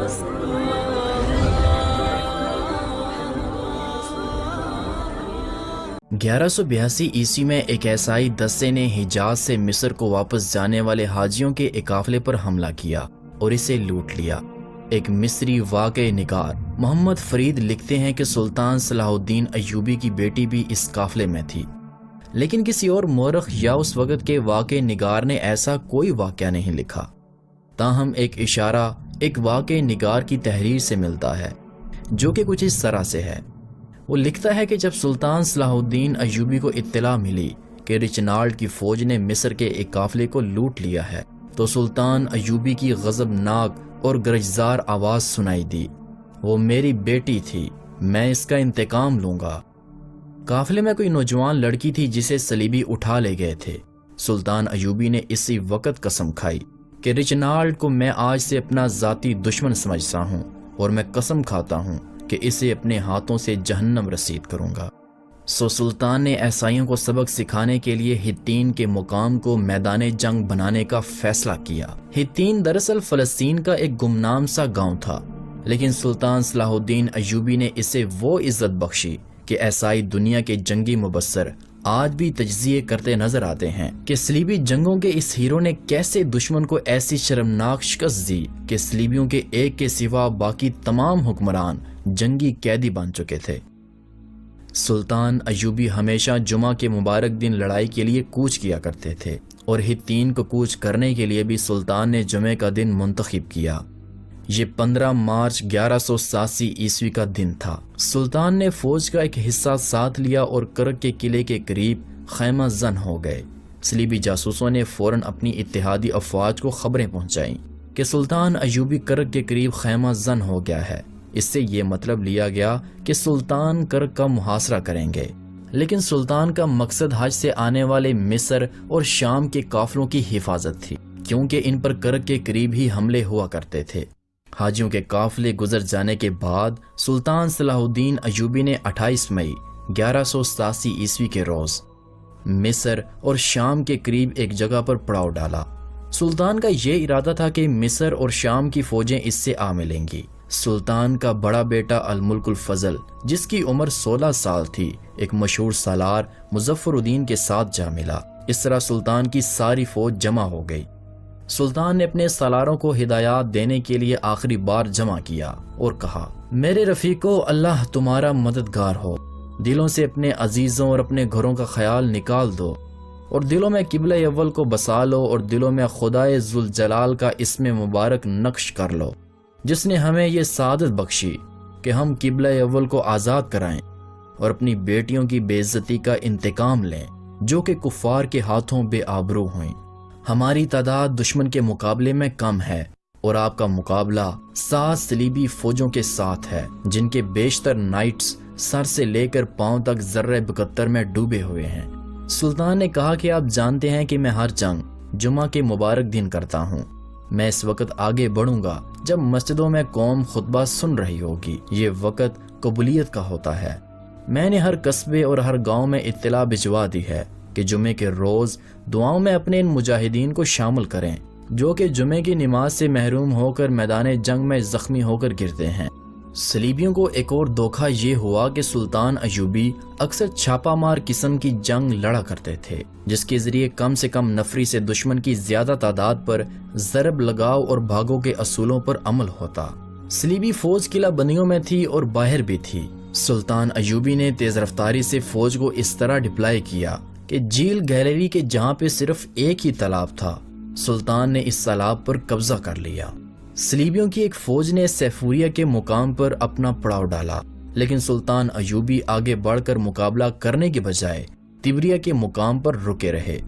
1182 عیسوی میں ایک عیسائی دستے نے حجاز سے مصر کو واپس جانے والے حاجیوں کے ایک قافلے پر حملہ کیا اور اسے لوٹ لیا۔ ایک مصری واقعہ نگار محمد فرید لکھتے ہیں کہ سلطان صلاح الدین ایوبی کی بیٹی بھی اس قافلے میں تھی، لیکن کسی اور مورخ یا اس وقت کے واقعہ نگار نے ایسا کوئی واقعہ نہیں لکھا۔ تاہم ایک اشارہ ایک واقعہ نگار کی تحریر سے ملتا ہے، جو کہ کچھ اس طرح سے ہے۔ وہ لکھتا ہے کہ جب سلطان صلاح الدین ایوبی کو اطلاع ملی کہ رچنالڈ کی فوج نے مصر کے ایک قافلے کو لوٹ لیا ہے، تو سلطان ایوبی کی غضبناک اور گرجدار آواز سنائی دی، وہ میری بیٹی تھی، میں اس کا انتقام لوں گا۔ قافلے میں کوئی نوجوان لڑکی تھی جسے صلیبی اٹھا لے گئے تھے۔ سلطان ایوبی نے اسی وقت قسم کھائی کہ رچنالڈ کو میں آج سے اپنا ذاتی دشمن سمجھتا ہوں، اور میں قسم کھاتا ہوں کہ اسے اپنے ہاتھوں سے جہنم رسید کروں گا۔ سلطان نے عیسائیوں کو سبق سکھانے کے لیے ہتین کے مقام کو میدان جنگ بنانے کا فیصلہ کیا۔ ہتین دراصل فلسطین کا ایک گمنام سا گاؤں تھا، لیکن سلطان صلاح الدین ایوبی نے اسے وہ عزت بخشی کہ عیسائی دنیا کے جنگی مبصر آج بھی تجزیے کرتے نظر آتے ہیں کہ صلیبی جنگوں کے اس ہیرو نے کیسے دشمن کو ایسی شرمناک شکست دی کہ صلیبیوں کے ایک کے سوا باقی تمام حکمران جنگی قیدی بن چکے تھے۔ سلطان ایوبی ہمیشہ جمعہ کے مبارک دن لڑائی کے لیے کوچ کیا کرتے تھے، اور ہتین کو کوچ کرنے کے لیے بھی سلطان نے جمعے کا دن منتخب کیا۔ یہ 15 مارچ 1187 عیسوی کا دن تھا۔ سلطان نے فوج کا ایک حصہ ساتھ لیا اور کرک کے قلعے کے قریب خیمہ زن ہو گئے۔ صلیبی جاسوسوں نے فوراً اپنی اتحادی افواج کو خبریں پہنچائیں کہ سلطان ایوبی کرک کے قریب خیمہ زن ہو گیا ہے۔ اس سے یہ مطلب لیا گیا کہ سلطان کرک کا محاصرہ کریں گے، لیکن سلطان کا مقصد حج سے آنے والے مصر اور شام کے قافلوں کی حفاظت تھی، کیونکہ ان پر کرک کے قریب ہی حملے ہوا کرتے تھے۔ حاجیوں کے قافلے گزر جانے کے بعد سلطان صلاح الدین ایوبی نے 28 مئی 1187 عیسوی کے روز مصر اور شام کے قریب ایک جگہ پر پڑاؤ ڈالا۔ سلطان کا یہ ارادہ تھا کہ مصر اور شام کی فوجیں اس سے آ ملیں گی۔ سلطان کا بڑا بیٹا الملک الفضل، جس کی عمر 16 سال تھی، ایک مشہور سالار مظفر الدین کے ساتھ جا ملا۔ اس طرح سلطان کی ساری فوج جمع ہو گئی۔ سلطان نے اپنے سالاروں کو ہدایات دینے کے لیے آخری بار جمع کیا اور کہا، میرے رفیقو، اللہ تمہارا مددگار ہو۔ دلوں سے اپنے عزیزوں اور اپنے گھروں کا خیال نکال دو، اور دلوں میں قبلہ اول کو بسا لو، اور دلوں میں خدائے ذوالجلال کا اسم مبارک نقش کر لو، جس نے ہمیں یہ سعادت بخشی کہ ہم قبلہ اول کو آزاد کرائیں اور اپنی بیٹیوں کی بے عزتی کا انتقام لیں جو کہ کفار کے ہاتھوں بے آبرو ہوئیں۔ ہماری تعداد دشمن کے مقابلے میں کم ہے، اور آپ کا مقابلہ 7 صلیبی فوجوں کے ساتھ ہے، جن کے بیشتر نائٹس سر سے لے کر پاؤں تک ذرہ بکتر میں ڈوبے ہوئے ہیں۔ سلطان نے کہا کہ آپ جانتے ہیں کہ میں ہر جنگ جمعہ کے مبارک دن کرتا ہوں۔ میں اس وقت آگے بڑھوں گا جب مسجدوں میں قوم خطبہ سن رہی ہوگی۔ یہ وقت قبولیت کا ہوتا ہے۔ میں نے ہر قصبے اور ہر گاؤں میں اطلاع بھجوا دی ہے کہ جمعے کے روز دعاؤں میں اپنے ان مجاہدین کو شامل کریں جو کہ جمعے کی نماز سے محروم ہو کر میدان جنگ میں زخمی ہو کر گرتے ہیں۔ صلیبیوں کو ایک اور دھوکہ یہ ہوا کہ سلطان ایوبی اکثر چھاپا مار قسم کی جنگ لڑا کرتے تھے، جس کے ذریعے کم سے کم نفری سے دشمن کی زیادہ تعداد پر ضرب لگاؤ اور بھاگوں کے اصولوں پر عمل ہوتا۔ صلیبی فوج قلعہ بندیوں میں تھی اور باہر بھی تھی۔ سلطان ایوبی نے تیز رفتاری سے فوج کو اس طرح ڈپلائی کیا کہ جھیل گیلری کے جہاں پہ صرف ایک ہی تالاب تھا، سلطان نے اس تالاب پر قبضہ کر لیا۔ صلیبیوں کی ایک فوج نے سیفوریا کے مقام پر اپنا پڑاؤ ڈالا، لیکن سلطان ایوبی آگے بڑھ کر مقابلہ کرنے کے بجائے تبریا کے مقام پر رکے رہے۔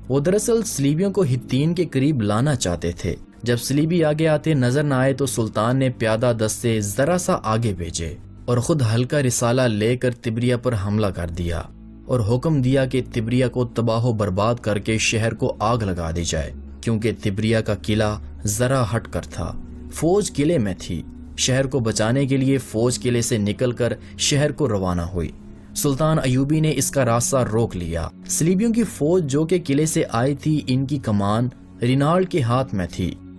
وہ دراصل صلیبیوں کو ہتین کے قریب لانا چاہتے تھے۔ جب صلیبی آگے آتے نظر نہ آئے تو سلطان نے پیادہ دستے ذرا سا آگے بھیجے اور خود ہلکا رسالہ لے کر تبریا پر حملہ کر دیا، اور حکم دیا کہ تبریا کو تباہ و برباد کر کے شہر کو آگ لگا دی جائے، کیونکہ تبریا کا قلعہ ذرا ہٹ کر تھا۔ فوج قلعے میں تھی۔ شہر کو بچانے کے لیے فوج قلعے سے نکل کر شہر کو روانہ ہوئی۔ سلطان ایوبی نے اس کا راستہ روک لیا۔ صلیبیوں کی فوج جو کہ قلعے سے آئی تھی، ان کی کمان رینالڈ کے ہاتھ میں تھی،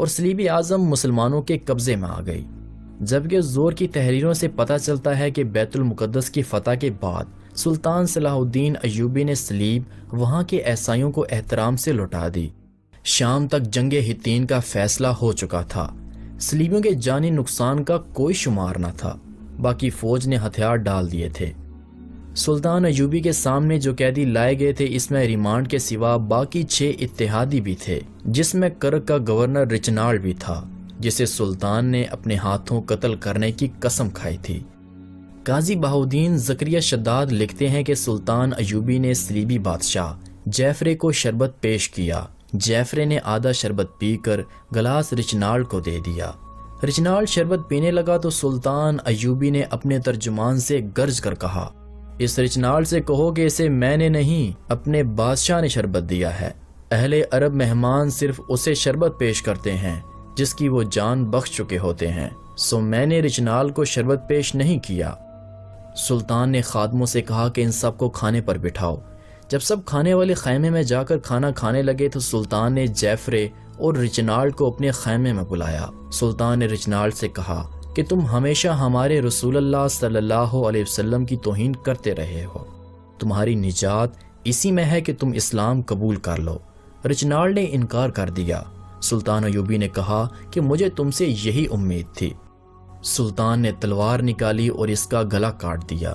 اور صلیبی اعظم مسلمانوں کے قبضے میں آ گئی، جبکہ زور کی تحریروں سے پتہ چلتا ہے کہ بیت المقدس کی فتح کے بعد سلطان صلاح الدین ایوبی نے صلیب وہاں کے عیسائیوں کو احترام سے لوٹا دی۔ شام تک جنگ حطین کا فیصلہ ہو چکا تھا، صلیبیوں کے جانی نقصان کا کوئی شمار نہ تھا، باقی فوج نے ہتھیار ڈال دیے تھے۔ سلطان ایوبی کے سامنے جو قیدی لائے گئے تھے، اس میں ریمانڈ کے سوا باقی 6 اتحادی بھی تھے، جس میں کرک کا گورنر رچنالڈ بھی تھا، جسے سلطان نے اپنے ہاتھوں قتل کرنے کی قسم کھائی تھی۔ قاضی بہاؤالدین زکریا شداد لکھتے ہیں کہ سلطان ایوبی نے صلیبی بادشاہ جعفرے کو شربت پیش کیا، جعفرے نے آدھا شربت پی کر گلاس رچنالڈ کو دے دیا۔ رچنالڈ شربت پینے لگا تو سلطان ایوبی نے اپنے ترجمان سے گرج کر کہا، اس رچنالڈ سے کہو کہ اسے میں نے نہیں، اپنے بادشاہ نے شربت دیا ہے۔ اہل عرب مہمان صرف اسے شربت پیش کرتے ہیں جس کی وہ جان بخش چکے ہوتے ہیں، سو میں نے رچنالڈ کو شربت پیش نہیں کیا۔ سلطان نے خادموں سے کہا کہ ان سب کو کھانے پر بٹھاؤ۔ جب سب کھانے والے خیمے میں جا کر کھانا کھانے لگے تو سلطان نے جعفرے اور رچنالڈ کو اپنے خیمے میں بلایا۔ سلطان نے رچنالڈ سے کہا کہ تم ہمیشہ ہمارے رسول اللہ صلی اللہ علیہ وسلم کی توہین کرتے رہے ہو، تمہاری نجات اسی میں ہے کہ تم اسلام قبول کر لو۔ رچنالڈ نے انکار کر دیا۔ سلطان ایوبی نے کہا کہ مجھے تم سے یہی امید تھی۔ سلطان نے تلوار نکالی اور اس کا گلا کاٹ دیا۔